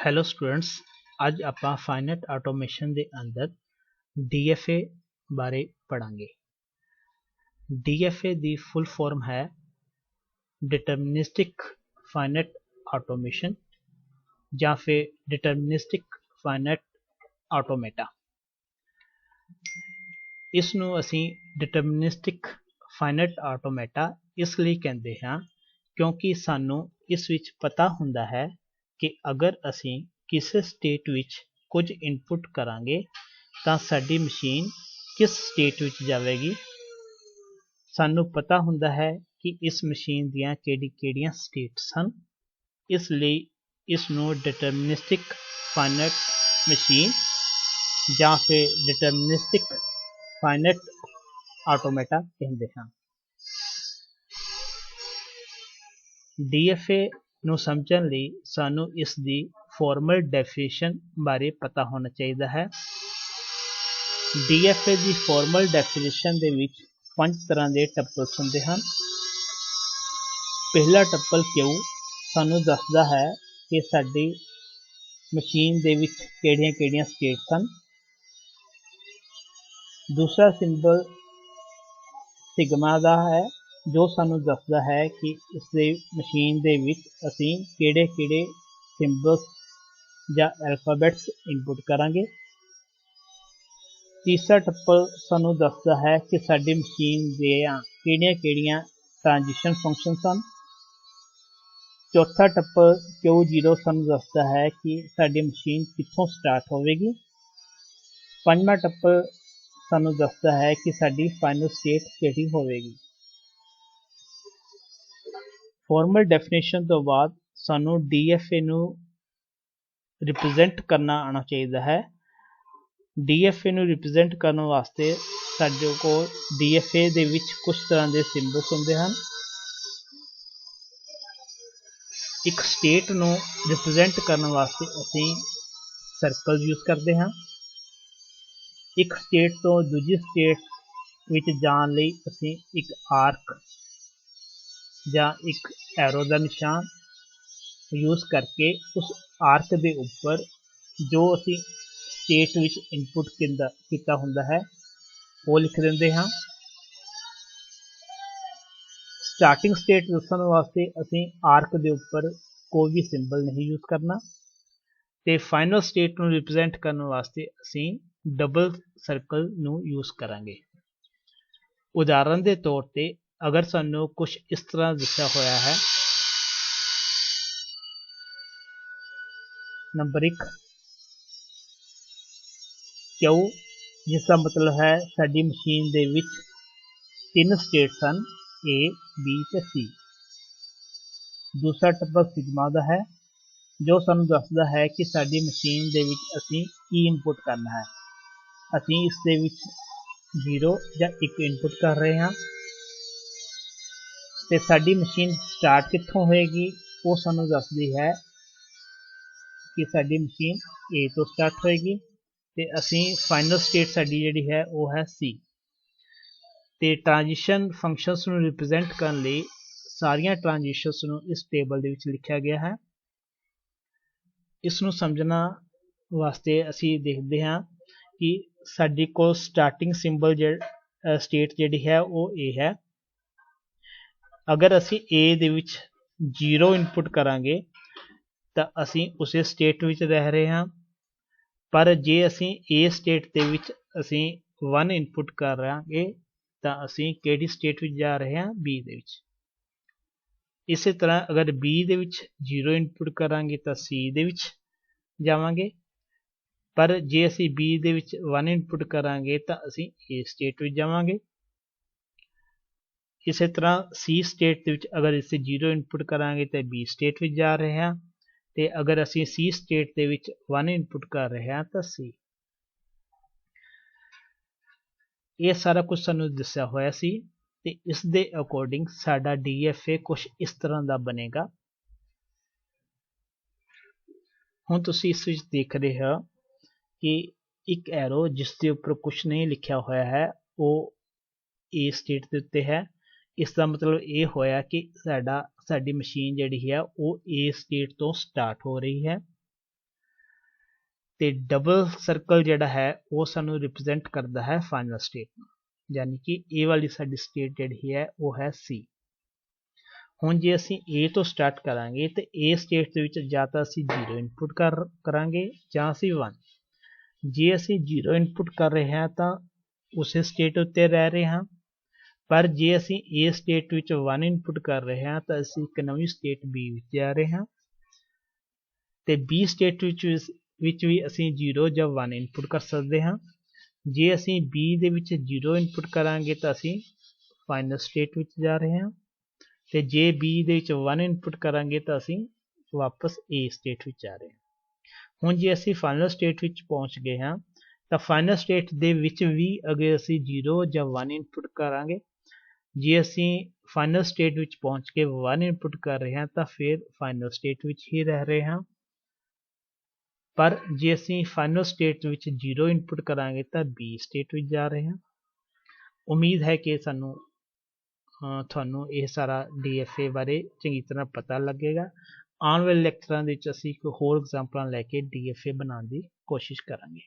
Hello students, ਅੱਜ ਆਪਾਂ finite automation ਦੇ ਅੰਦਰ DFA ਬਾਰੇ ਪੜਾਂਗੇ। DFA ਦੀ ਫੁੱਲ ਫਾਰਮ ਹੈ डिटर्मिनिस्टिक फाइनाइट ऑटोमेशन ਜਾਂ ਫਿਰ डिटर्मिनिस्टिक फाइनाइट ऑटोमेटा। ਇਸ ਨੂੰ ਅਸੀਂ डिटर्मिनिस्टिक फाइनाइट ऑटोमेटा ਇਸ ਲਈ ਕਹਿੰਦੇ ਹਾਂ ਕਿਉਂਕਿ ਸਾਨੂੰ ਇਸ ਵਿੱਚ ਪਤਾ ਹੁੰਦਾ ਹੈ कि अगर असी किसी स्टेट विच कुछ इनपुट करांगे तो साडी मशीन किस स्टेट विच जाएगी। सानू पता हुंदा है कि इस मशीन दियां केड़ियां स्टेट्स हैं, इसलिए इसनू डिटर्मिनिस्टिक फाइनाइट मशीन या फिर डिटर्मिनिस्टिक फाइनाइट ऑटोमेटा कहते हैं। DFA ਨੂੰ ਸਮਝਣ ਲਈ ਸਾਨੂੰ ਇਸ ਦੀ ਫਾਰਮਲ ਡੈਫੀਨੇਸ਼ਨ ਬਾਰੇ ਪਤਾ ਹੋਣਾ ਚਾਹੀਦਾ ਹੈ। DFA ਦੀ ਫਾਰਮਲ ਡੈਫੀਨੇਸ਼ਨ ਦੇ ਵਿੱਚ 5 ਤਰ੍ਹਾਂ ਦੇ ਟਪਲਸ ਹੁੰਦੇ ਹਨ। ਪਹਿਲਾ ਟਪਲ Q ਸਾਨੂੰ ਦੱਸਦਾ ਹੈ ਕਿ ਸਾਡੀ ਮਸ਼ੀਨ ਦੇ ਵਿੱਚ ਕਿਹੜੀਆਂ ਸਟੇਟਸ ਹਨ। ਦੂਸਰਾ ਸਿੰਬਲ ਸਿਗਮਾ ਦਾ ਹੈ जो सानू दसदा है कि इस मशीन दे विच असी केड़े सिंबल्स या अल्फाबेट्स इनपुट करांगे। तीसरा टप्पल सानू दसदा है कि साडी मशीन दियां केड़ियां ट्रांजिशन फंक्शनस हैं। चौथा टप्पल Q0 सानू दसदा है कि साडी मशीन कित्थों स्टार्ट होवेगी। पंजवां टप्पल सानू दसदा है कि साडी फाइनल स्टेट किहड़ी होवेगी। फॉर्मल डेफिनेशन तो बाद सानू DFA नू रिप्रजेंट करना आना चाहिए है। DFA नू रिप्रजेंट करने वास्ते साडे कोल DFA दे विच कुछ तरह के सिंबल्स होंदे हैं। एक स्टेट नू रिप्रजेंट करने वास्ते असी सर्कल यूज करते हैं। एक स्टेट तो दूजी स्टेट विच जाण लई असी एक आर्क या एक एरो का निशान यूज करके उस आर्क के उपर जो असी स्टेट विच इनपुट किया हुंदा है वो लिख देंगे हाँ। स्टार्टिंग स्टेट दसण वास्ते असी आर्क के उपर कोई भी सिंबल नहीं यूज करना ते फाइनल स्टेट नू रिप्रजेंट करने वास्ते असी डबल सर्कल नू यूज करांगे। उदाहरण के तौर पर अगर सानू कुछ इस तरह दिखा होया है, नंबर 1 Q, जिसका मतलब है साडी मशीन दे विच 3 स्टेट्स हैं A, B ते C। दूसरा टप्पल सिग्मा दा है जो सानू दसदा है कि साडी मशीन दे विच असी की इनपुट करना है। असी इस दे विच 0 या 1 इनपुट कर रहे हैं ते साडी मशीन स्टार्ट कित्थों होएगी वो सानू दसदी है कि साडी मशीन A तो स्टार्ट होएगी ते असी फाइनल स्टेट साडी जिहड़ी है वो है C। ते ट्रांजिशन फंक्शनस नू रिप्रजेंट करने लई सारियां ट्रांजिशनस नू इस टेबल दे विच लिखिया गया है। इस नू समझना वास्ते असी देखते हैं कि साडी कोल स्टार्टिंग सिंबल स्टेट जिहड़ी है वो A है। अगर असी A दे विच 0 इनपुट करांगे तो असी उसे स्टेट विच रह रहे हैं, पर जे असी A स्टेट दे विच असी 1 इनपुट कर रहे तो असी केड़ी स्टेट विच जा रहे हैं B दे विच। इस तरह अगर B दे विच 0 इनपुट करांगे तो C दे विच जावांगे, पर जे असी B दे विच 1 इनपुट करांगे तो असी A स्टेट विच जावांगे। इस तरह C स्टेट विच अगर इसे 0 इनपुट करांगे तो B स्टेट विच जा रहे हैं, ते अगर असी C स्टेट दे विच 1 इनपुट कर रहे हैं तो C। ये सारा कुछ सानू दस्या होया सी ते इस दे अकॉर्डिंग साडा DFA कुछ इस तरह का बनेगा। हुण तुसी इस विच देख रहे हो कि एक एरो जिसके उपर कुछ नहीं लिखा होया है वो A स्टेट के उत्ते है। इसका मतलब ये होया कि साडी मशीन जिहड़ी है वो A स्टेट तो स्टार्ट हो रही है। ਤੇ डबल सर्कल जिहड़ा है वो सानू रिप्रजेंट करता है फाइनल स्टेट, यानी कि ए वाली साडी स्टेट जिहड़ी है वो है सी। हुण जे असीं ए तो स्टार्ट करांगे तो ए स्टेट दे विच जां तां असीं 0 इनपुट करांगे जां असीं 1। जे असीं 0 इनपुट कर रहे हैं तो उस स्टेट उत्ते रह रहे हैं, पर जे असीं ए स्टेट विच 1 इनपुट कर रहे हैं तो असीं एक नवीं स्टेट बी विच जा रहे हैं, ते बी स्टेट विच भी असीं 0 ਜਾਂ 1 इनपुट कर सकते हैं। जे असीं बी दे विच 0 इनपुट करांगे तो असीं फाइनल स्टेट विच जा रहे हैं, ते जे बी दे विच 1 इनपुट करांगे तो असीं वापस ए स्टेट विच जा रहे हैं। हुण जे असीं फाइनल स्टेट विच पहुंच गए हैं तो फाइनल स्टेट दे विच भी अगर असीं 0 ਜਾਂ 1 इनपुट करांगे, जे असीं फाइनल स्टेट विच पहुंच के 1 इनपुट कर रहे हैं तो फिर फाइनल स्टेट विच ही रह रहे हैं, पर जे असीं फाइनल स्टेट विच 0 इनपुट करांगे तो बी स्टेट विच जा रहे हैं। उम्मीद है कि सानू ਤੁਹਾਨੂੰ ਇਹ ਸਾਰਾ DFA ਬਾਰੇ ਚੰਗੀ ਤਰ੍ਹਾਂ ਪਤਾ ਲੱਗੇਗਾ। ਆਉਣ ਵਾਲੇ ਲੈਕਚਰਾਂ ਦੇ ਵਿੱਚ ਅਸੀਂ ਇੱਕ ਹੋਰ ਐਗਜ਼ਾਮਪਲਾਂ ਲੈ ਕੇ DFA ਬਣਾਉਣ ਦੀ ਕੋਸ਼ਿਸ਼ ਕਰਾਂਗੇ।